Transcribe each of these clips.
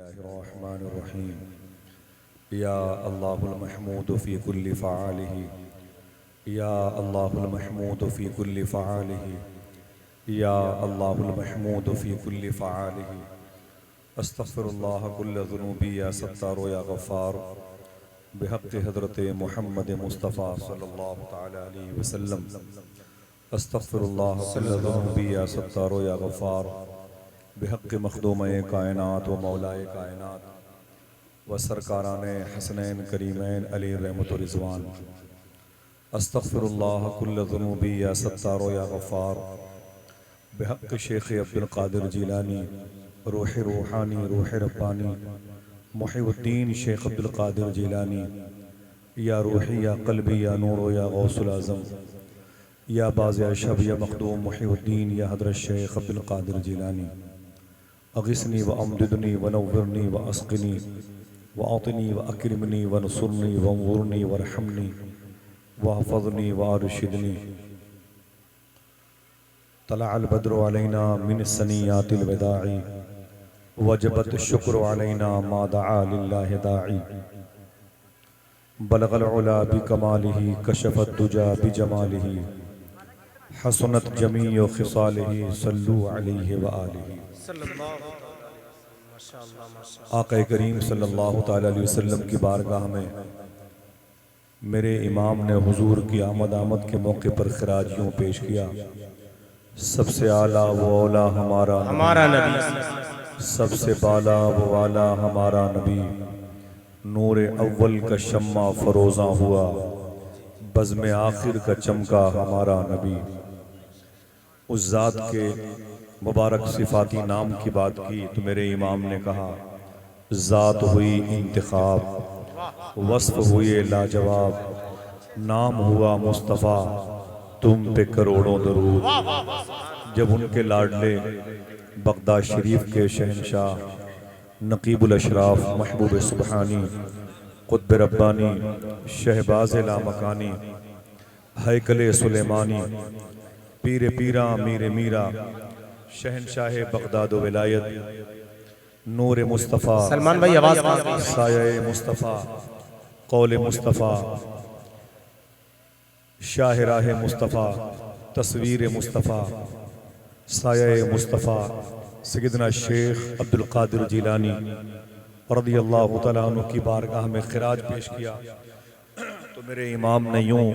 बिस्मिल्लाहिर्रहमानिर्रहीम। या अल्लाहुल महमूद फ़ी कुल्लि फ़आलिही, या अल्लाहुल महमूद फ़ी कुल्लि फ़आलिही, या अल्लाहुल महमूद फ़ी कुल्लि फ़आलिही। अस्तग़फ़िरुल्लाह कुल्ल ज़ुनूबी या सत्तार या गफ़्फ़ार बिहक़्क़ि हज़रत मुहम्मद मुस्तफ़ा सल्लल्लाहु तआला अलैहि वसल्लम। अस्तग़फ़िरुल्लाह कुल्ल ज़ुनूबी या सत्तार या गफ़्फ़ार बिहक़्क़ि मख़दूम-ए कायनात व मौला-ए कायनात व सरकाराने हसनैन करीमैन अलैहि रहमत व रिज़वान। अस्तग़फ़िरुल्लाह कुल्ल ज़ुनूबी या सत्तार या गफ़्फ़ार बिहक़्क़ि शेख़ अब्दुल क़ादिर जीलानी रूह रूहानी रूह रब्बानी मुहीउद्दीन शेख़ अब्दुल क़ादिर जीलानी। या रूही या क़ल्बी या नूर या गौसुल आज़म या बाज़ शब या मख़दूम मुहीउद्दीन या हज़रत शेख़ अब्दुल क़ादिर जीलानी। अग़िस्नी व अमदिदनी व नव्विरनी व अस्क़िनी व आतिनी व अक्रिमनी व नसुरनी व अंज़ुरनी व रहमनी व हफ़ज़नी व अरशिदनी। तलअल बद्रु अलैना मिन सनियातिल वदाई वजबत शुक्र अलैना मा दआ लिल्लाहि दाई। बलगल उला बिकमालिही कशफ़त दुजा बिजमालिही हसनत जमीउ ख़िसालिही सल्लु अलैहि व आलिही। आक़ा करीम सल्लल्लाहु तआला अलैहि वसल्लम की बारगाह में मेरे इमाम ने हुजूर की आमद के मौके पर खिराजियों पेश किया। सबसे आला व औला हमारा नबी, सबसे बाला व वाला हमारा नबी। नूर अव्वल का शम्मा फरोज़ा हुआ, बज़्म आखिर का चमका हमारा नबी। उस ज़ात के मुबारक सिफ़ाती नाम की बात की तो मेरे इमाम ने कहा, ज़ात हुई इंतखाब, वस्फ़ हुए लाजवाब, नाम हुआ मुस्तफ़ा, तुम पे करोड़ों दरूद। जब उनके लाडले बगदाद शरीफ के शहंशाह नकीबुल अशराफ महबूब सुबहानी क़ुत्ब रब्बानी शहबाज़ लामकानी हैकले सुलेमानी पीर पीरा मीर मीरा शहंशाह बगदाद विलायत नूर मुस्तफ़ा सलमान भाई आवाज साये मुस्तफ़ा कौल मुस्तफ़ा शाहराह मुस्तफ़ा तस्वीर मुस्तफ़ा साये मुस्तफ़ा सैयदना शेख अब्दुल क़ादिर जीलानी रज़ियल्लाहु तआला अन्हु की बारगाह में खिराज पेश किया तो मेरे इमाम ने यूं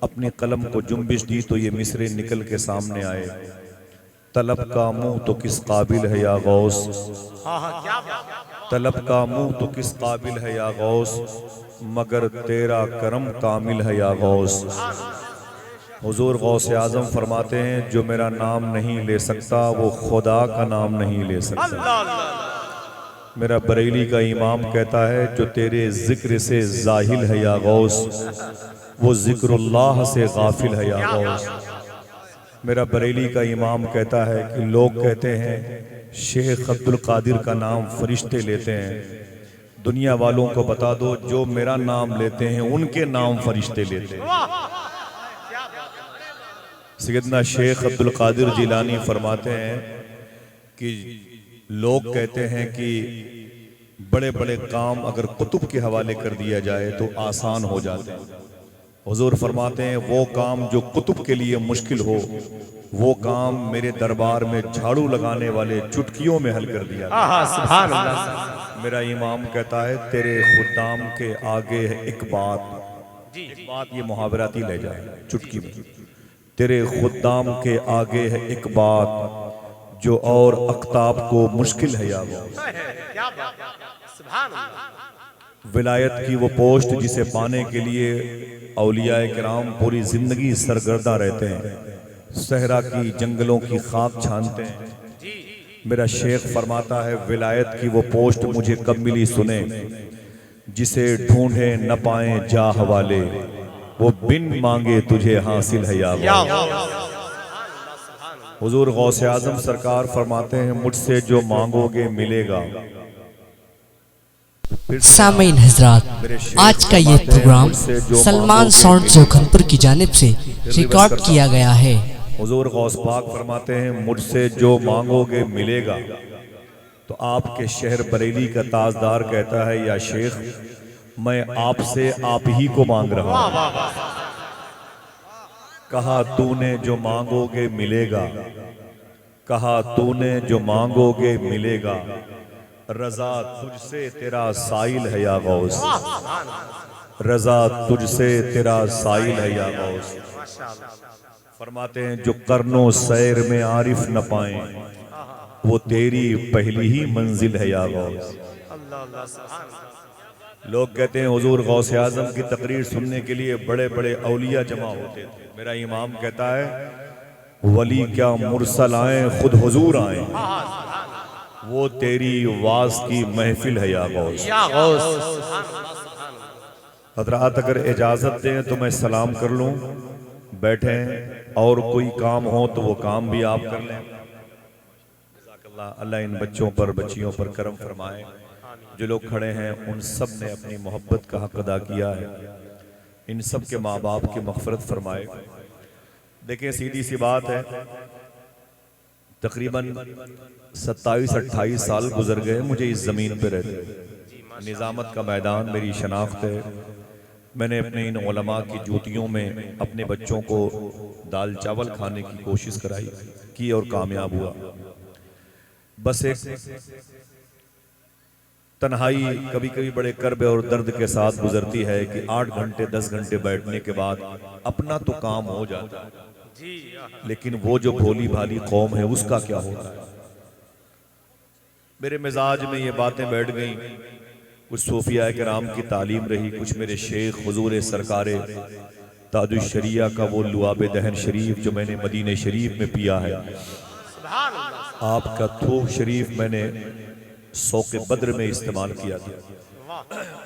अपनी कलम को जुम्बिश दी तो ये मिसरे निकल के सामने आए। तलब का मुंह तो किस काबिल है या गौस, तलब का मुंह तो किस काबिल है या गौस, मगर तेरा करम कामिल है या गौस। हुजूर गौस आज़म फरमाते हैं, जो मेरा नाम नहीं ले सकता वो खुदा का नाम नहीं ले सकता। मेरा बरेली का इमाम कहता है, जो तेरे जिक्र से जाहिल है या गौस, वो जिक्रुल्लाह से गाफिल है या गौस। मेरा बरेली का इमाम कहता है कि लोग कहते हैं शेख अब्दुल क़ादिर का नाम फरिश्ते लेते हैं। दुनिया वालों को बता दो, जो मेरा नाम लेते हैं उनके नाम फरिश्ते लेते हैं। सैयदना शेख अब्दुल क़ादिर जीलानी फरमाते हैं कि लोग कहते हैं कि बड़े बड़े काम अगर कुतुब के हवाले कर दिया जाए तो आसान हो जाते हैं। हुजूर फरमाते हैं, वो काम जो कुतुब के लिए मुश्किल हो वो काम मेरे दरबार में झाड़ू लगाने वाले चुटकियों में हल कर दिया। सुभान अल्लाह। मेरा इमाम कहता है, तेरे खुदाम के आगे है एक बात ये मुहावराती ले जाए चुटकी में। तेरे खुदाम के आगे है एक बात जो और अख्ताब को मुश्किल है या वो। विलायत की वो पोस्ट जिसे पाने के लिए औलियाए किराम पूरी जिंदगी सरगर्दा रहते हैं, सहरा की जंगलों की खाक छानते हैं। मेरा शेख फरमाता है, विलायत की वो पोस्ट मुझे कब मिली सुने, जिसे ढूंढे न पाए जाह वाले, वो बिन मांगे तुझे हासिल है या वो। हुजूर गौसे आजम सरकार फरमाते हैं, मुझसे जो मांगोगे मिलेगा। सामीन हजरात, आज का ये प्रोग्राम सलमान साउंड जोखनपुर की जानिब से रिकॉर्ड किया गया है। हुजूर गौस पाक फरमाते हैं, मुझसे जो मांगोगे मिलेगा। तो आपके शहर बरेली का ताजदार कहता है, या शेख मैं आपसे आप ही को मांग रहा हूं। कहा तूने जो मांगोगे मिलेगा, कहा तूने जो मांगोगे मिलेगा, रजा तुझसे तेरा साइल है या गौस, रजा तुझसे तेरा साइल है या गौस। फरमाते हैं जो करनो सैर में आरिफ न पाए, वो तेरी पहली ही मंजिल है या गौस। लोग कहते हैं हुजूर गौसे आजम की तकरीर सुनने के लिए बड़े बड़े औलिया जमा होते थे। मेरा इमाम कहता है वली क्या मुरसल आए खुद हुजूर आए, वो तेरी वाज की महफिल है या गौस। हजरात अगर इजाजत दें तो मैं सलाम कर लूं, बैठें, और कोई काम हो तो वो काम भी आप कर लें। अल्लाह इन बच्चों पर बच्चियों पर करम फरमाए। जो लोग खड़े हैं उन सब ने अपनी मोहब्बत का हक अदा किया है। इन सब के माँ बाप की मग़फ़िरत फरमाए। देखिए सीधी सी बात है, तकरीबन 27-28 साल गुजर गए मुझे इस ज़मीन पे रहते। निज़ामत का मैदान मेरी शनाख्त है। मैंने अपने इन उलमा की जूतियों में अपने बच्चों को दाल चावल खाने की कोशिश कराई की और कामयाब हुआ। बस एक तन्हाई कभी कभी बड़े कर्ब और दर्द के साथ गुजरती है कि 8 घंटे 10 घंटे बैठने के बाद अपना तो काम हो जाता है, लेकिन वो जो भोली भाली कौम है उसका क्या होता है। मेरे मिजाज में ये बातें बैठ गईं। कुछ सूफिया किराम की तालीम रही, कुछ मेरे शेख हुजूर सरकारे ताजुश शरिया का वो लुआब दहन शरीफ जो मैंने मदीने शरीफ में पिया है, आपका थूक शरीफ मैंने सौके बद्र में इस्तेमाल किया था,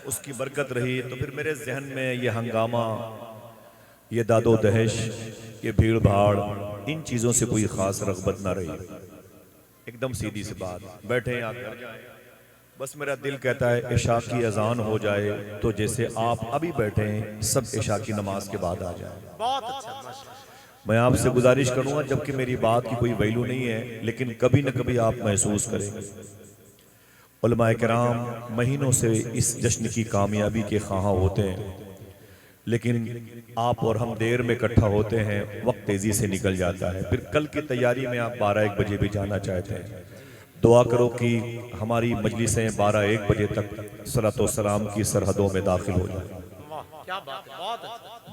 उसकी बरकत रही। तो फिर मेरे जहन में ये हंगामा, ये दादो दहश, ये भीड़ भाड़, इन चीज़ों से कोई ख़ास रग़बत ना रही। एकदम सीधी सी बात, बैठे या घर जाए, बस मेरा दिल कहता है इशा की अजान हो जाए तो जैसे आप अभी बैठे हैं सब इशा की नमाज के बाद आ जाए। बहुत अच्छा। मैं आपसे गुजारिश करूंगा, जबकि मेरी बात की कोई वैल्यू नहीं है, लेकिन कभी न कभी आप महसूस करेंगे। उलमाए किराम महीनों से इस जश्न की कामयाबी के ख्वाह होते हैं, लेकिन आप और हम देर में इकट्ठा होते हैं, वक्त तेजी से निकल जाता है। फिर कल की तैयारी में आप 12-1 बजे भी जाना चाहते हैं। दुआ करो कि हमारी मजलिसें 12-1 बजे तक सलातो वस्सलाम की सरहदों में दाखिल हो जाए।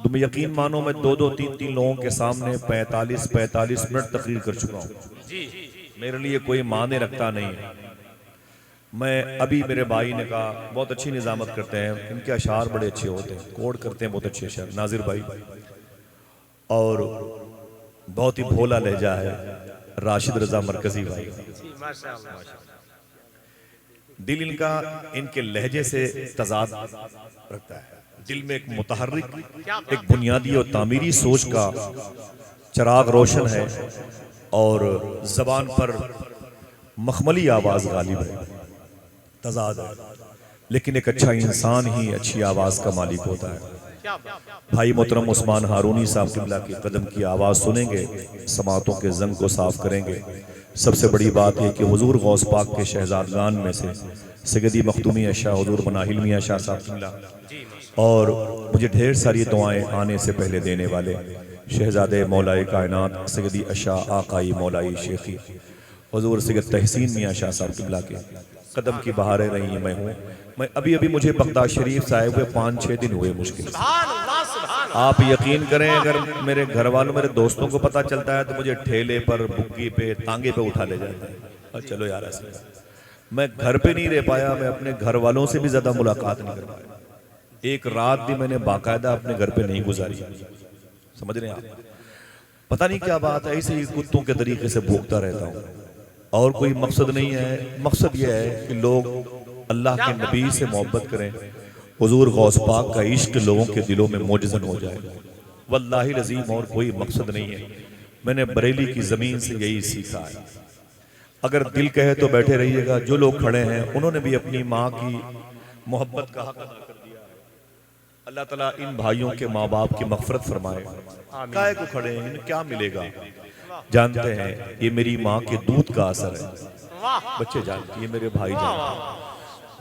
तुम यकीन मानो मैं 2-2, 3-3 लोगों के सामने 45-45 मिनट तकरीर कर चुका हूँ। मेरे लिए कोई माने रखता नहीं है। मैं अभी मेरे भाई ने कहा बहुत अच्छी निजामत करते हैं, इनके अशार बड़े अच्छे होते हैं, कोड करते हैं बहुत अच्छे अशार, नाजिर भाई, और बहुत ही भोला लहजा है राशिद रजा मरकजी भाई। दिल इनका इनके लहजे से तजाद रखता है। दिल में एक मुतहर्रिक, एक बुनियादी और तामीरी सोच का चिराग रोशन है, और जबान पर मखमली आवाज गालिब है, तजाद है। लेकिन एक अच्छा इंसान ही अच्छी आवाज का मालिक होता है। भाई मोहतरम उस्मान हारूनी साहब किबला की कदम की आवाज सुनेंगे, समातों के जंग को साफ करेंगे। सबसे बड़ी बात यह कि हुजूर गौस पाक के शहजादगान में से सैयदी मखदूमी अशा हुजूर बनाहिल मियां शाह साहब किबला, और मुझे ढेर सारी दुआएं आने से पहले देने वाले शहजादे मौलाए कायनात सैयदी अशा आकाई मौलाई शेखी हुजूर सैयद तहसीन मियां शाह साहब किबला के कदम की बहारें रही मैं हूँ। मैं अभी मुझे बगदाद शरीफ से आए हुए 5-6 दिन हुए मुश्किल से। आप यकीन करें, अगर मेरे घर वालों, मेरे दोस्तों को पता चलता है तो मुझे ठेले पर, बुग्गी पे, तांगे पे उठा ले जाते हैं। और चलो यार, ऐसे मैं घर पे नहीं रह पाया, मैं अपने घर वालों से भी ज्यादा मुलाकात नहीं कर पाया। एक रात भी मैंने बाकायदा अपने घर पे नहीं गुजारी। समझ रहे हैं आप? पता नहीं क्या बात है, ऐसे ही कुत्तों के तरीके से भूखता रहता हूँ, और कोई मकसद नहीं है। मकसद यह है कि लोग अल्लाह के नबी से मोहब्बत करें, हुजूर गौस पाक का इश्क लोगों के दिलों में मोजज़न हो जाए। वल्लाही लज़ीम और कोई मकसद नहीं है। मैंने बरेली की ज़मीन से यही सीखा है। अगर दिल कहे तो बैठे रहिएगा। जो लोग खड़े हैं उन्होंने भी अपनी माँ की मोहब्बत का हक अदा कर दिया है। अल्लाह ताला इन भाइयों के माँ बाप की मग़फ़िरत फरमाए। काहे को खड़े हैं, इन्हें क्या मिलेगा? जानते हैं ये मेरी माँ के दूध का असर है। बच्चे जानते हैं, ये मेरे भाई जानते हैं।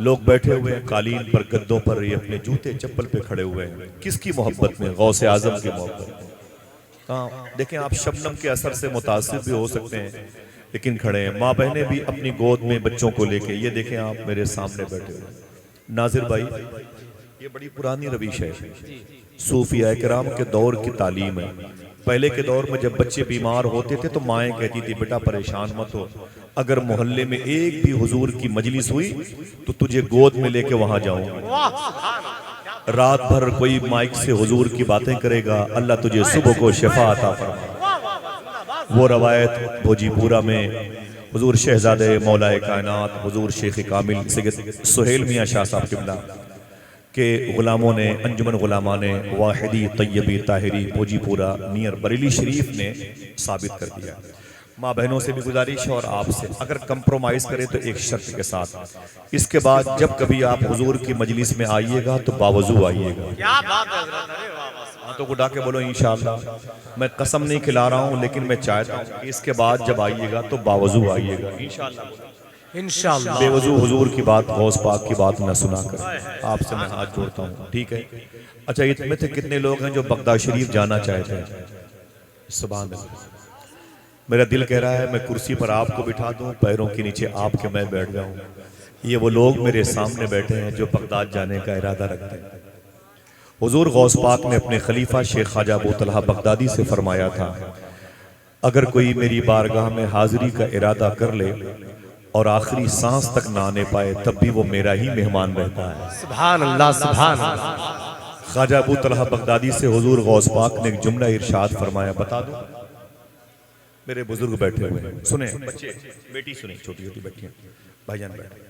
लोग बैठे हुए हैं कालीन पर, गद्दों पर, ये अपने जूते चप्पल पे खड़े हुए हैं। किसकी मोहब्बत में? गौसे आजम की मोहब्बत में। हाँ, देखें आप शबनम के असर से मुतासिर भी हो सकते हैं, लेकिन खड़े हैं। माँ बहनें भी अपनी गोद में बच्चों को लेके, ये देखें आप मेरे सामने बैठे हुए। नाजिर भाई, ये बड़ी पुरानी रविश है, सूफिया किराम के दौर की तालीम है। पहले के दौर में जब बच्चे बीमार होते थे तो माएँ कहती थी बेटा परेशान मत हो, अगर मोहल्ले में एक भी हुजूर की मजलिस हुई तो तुझे गोद में लेके वहां जाऊंगा। रात भर कोई माइक से हुजूर की बातें करेगा, अल्लाह तुझे सुबह को शिफा अता फरमा। वो रवायत भोजीपुरा में हुजूर शहजादे मौलाए कायनात हुजूर शेख कामिल सैयद सुहेल मियाँ शाह साहब किबला के गुलामों ने, अंजुमन गुलामा ने वाहिदी तैयबी ताहिरी भोजीपुरा नियर बरेली शरीफ ने साबित कर दिया। माँ बहनों से भी गुजारिश है और आपसे, अगर कंप्रोमाइज करें तो एक शर्त के साथ। इसके बाद जब कभी आप हुजूर की मजलिस में आइएगा तो बावजू आइएगा। क्या बात है हजरत, अरे वाह वाह। हाँ तो गुडा के बोलो इंशाअल्लाह। मैं कसम नहीं खिला रहा हूँ, लेकिन मैं चाहता हूँ कि इसके बाद जब आइएगा तो बावजू आइएगा इंशाअल्लाह। बेवजू हुजूर की बात, गौस पाक की बात न सुनाकर आपसे मैं हाथ जोड़ता हूँ, ठीक है? अच्छा, इतने थे कितने लोग हैं जो बगदाद शरीफ जाना चाहते हैं? सुभान अल्लाह। मेरा दिल कह रहा है मैं कुर्सी पर आपको बिठा दूं, पैरों के नीचे आपके मैं बैठ जाऊं। ये वो लोग मेरे सामने बैठे हैं जो बगदाद जाने का इरादा रखते हैं। हुजूर गौस पाक ने अपने खलीफा शेख ख्वाजा अबू तलहा बगदादी से फरमाया था, अगर कोई मेरी बारगाह में हाजिरी का इरादा कर ले और आखिरी सांस तक ना आने पाए तब भी वो मेरा ही मेहमान रहता है। सुभान अल्लाह, सुभान अल्लाह। ख्वाजा अबू तलहा बगदादी से हुजूर गौस पाक ने एक जुमला इरशाद फरमाया, बता दो। मेरे बुजुर्ग बैठे हुए हैं, सुने बच्चे, बेटी सुने, छोटी छोटी बेटियां, भाईजान बैठे।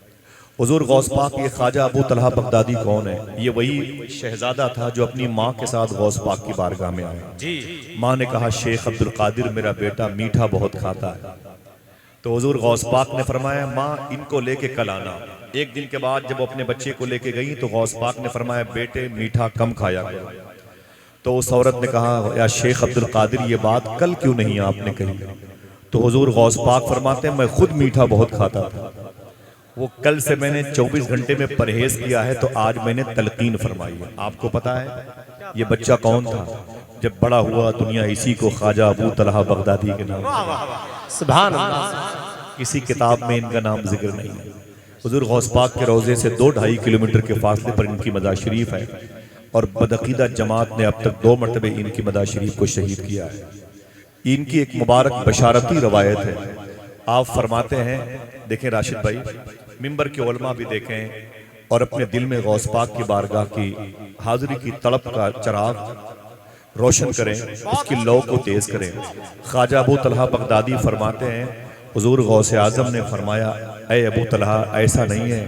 हुजूर गौस पाक, ये ख्वाजा अबू तलहा बगदादी कौन है? ये वही शहजादा था जो अपनी माँ के साथ गौस पाक की बारगाह में आया जी। माँ ने कहा शेख अब्दुल कादिर मेरा बेटा मीठा बहुत खाता है। तो हुजूर गौस पाक ने फरमाया माँ इनको लेके कल आना। एक दिन के बाद जब अपने बच्चे को लेके गई तो गौस पाक ने फरमाया बेटे मीठा कम खाया करो। तो उस औरत ने कहा या शेख अब्दुल कादिर ये बात कल क्यों नहीं आपने कही? तो हुजूर गौस पाक फरमाते हैं मैं खुद मीठा बहुत खाता था, वो कल से मैंने 24 घंटे में परहेज किया है तो आज मैंने तलकीन फरमाई है। आपको पता है ये बच्चा कौन था? जब बड़ा हुआ दुनिया इसी को ख्वाजा अबू तलहा बगदादी के नाम, सुभान अल्लाह। किसी किताब में इनका नाम जिक्र नहीं है। हुजूर गौस पाक के रोजे से 2-2.5 किलोमीटर के फासले पर इनकी मज़ार शरीफ है और बदअकीदा जमात ने अब तक 2 मरतबे इनकी मज़ार शरीफ को शहीद किया है। इनकी एक मुबारक बशारती रवायत है। आप फरमाते हैं, देखें राशिद भाई, मिंबर के उलमा भी देखें और अपने दिल में गौस पाक की बारगाह की हाजिरी की तड़प का चिराग रोशन करें, उसकी लौ को तेज करें। ख्वाजा अबू तलहा बगदादी फरमाते हैं हुजूर गौसे आजम ने फरमाया ऐ अबू तलहा ऐसा नहीं है,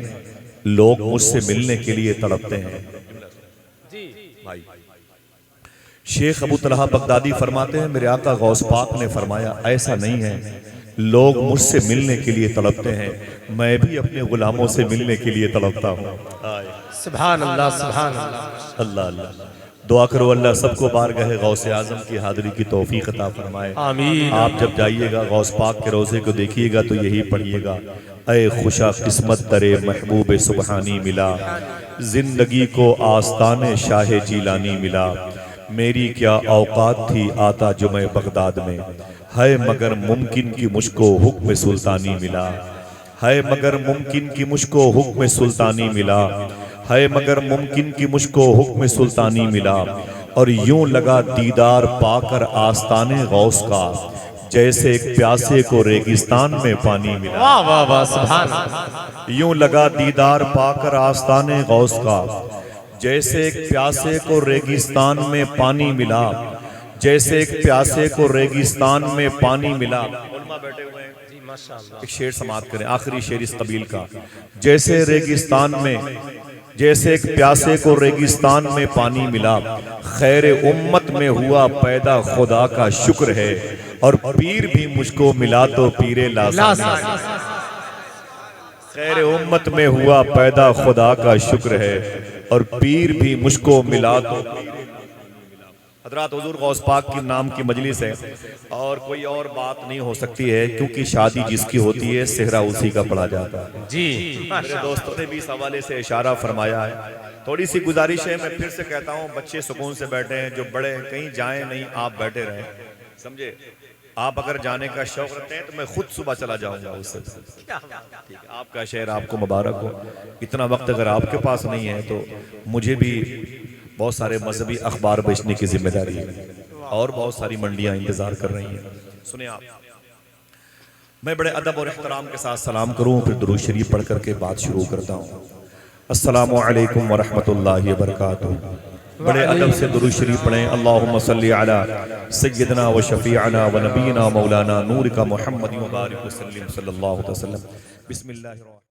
लोग मुझसे मिलने के लिए तड़पते हैं। भाई शेख अबू तलहा बगदादी फरमाते हैं मेरे आका गौस पाक ने फरमाया ऐसा नहीं है, लोग मुझसे मिलने के लिए तड़पते हैं, मैं भी अपने गुलामों से मिलने के लिए तड़पता हूँ। सुभान अल्लाह, सुभान अल्लाह। अल्लाह अल्लाह। दुआ करो अल्लाह सबको बारगाह गौसे आजम की हाजिरी की तौफीक अता फरमाए। आमीन। आप जब जाइएगा गौस पाक के रोजे को देखिएगा तो यही पढ़िएगा, ऐ खुशा किस्मत दरे महबूब सुबहानी मिला, जिंदगी को आस्ताने शाह जीलानी मिला, मेरी क्या औकात थी आता जुमे बगदाद में, है मगर मुमकिन की मुझको हुक्म सुल्तानी मिला, है मगर मुमकिन की मुझको हुक्म सुल्तानी मिला, है मगर मुमकिन की मुझको हुक्म सुल्तानी मिला, और यूं लगा दीदार पाकर आस्ताने गौस का, जैसे एक प्यासे को रेगिस्तान में पानी मिला। वाह वाह वाह, सुभान अल्लाह। यूं लगा दीदार पाकर आस्ताने गौस का, जैसे एक प्यासे को रेगिस्तान में पानी मिला, जैसे एक प्यासे को रेगिस्तान में पानी मिला। उलमा बैठे हुए हैं, एक शेर समाप्त करें, आखिरी शेर इस कबील का। जैसे रेगिस्तान में, जैसे एक प्यासे को रेगिस्तान में पानी मिला, खैर उम्मत में हुआ पैदा खुदा का शुक्र है, और पीर भी मुझको मिला तो पीरे लासानी। खैर उम्मत में हुआ पैदा खुदा का शुक्र है, और पीर भी मुझको मिला तो हजरत हुजूर गौस पाक के नाम की मजलिस है और कोई और बात नहीं हो सकती है, क्योंकि शादी जिसकी होती है सेहरा उसी का पड़ा जाता है। जी मेरे दोस्तों ने भी इस हवाले से इशारा फरमाया है। थोड़ी सी गुजारिश है, मैं फिर से कहता हूँ, बच्चे सुकून से बैठे हैं, जो बड़े हैं कहीं जाएं नहीं, आप बैठे रहें, समझे। आप अगर जाने का शौक रखते हैं तो मैं खुद सुबह चला जाऊंगा उससे। ठीक है, आपका शहर आपको मुबारक हो। इतना वक्त अगर आपके पास नहीं है तो मुझे भी बहुत सारे मजहबी अखबार बेचने की जिम्मेदारी है और बहुत सारी मंडियां इंतजार कर रही हैं। सुने आप, मैं बड़े अदब और इख्तराम के साथ सलाम करूं, फिर दुरूद शरीफ पढ़ करके बात शुरू करता हूं। अस्सलामु अलैकुम व रहमतुल्लाहि व बरकातुहू। बड़े अदब से दुरूद शरीफ पढ़ें। अल्लाहुम्मा सल्ली अला सय्यदना व शफीअना व नबीना मौलाना नूर का मुहम्मद व बारिक वसल्लम सल्लल्लाहु अलैहि वसल्लम। बिस्मिल्लाह।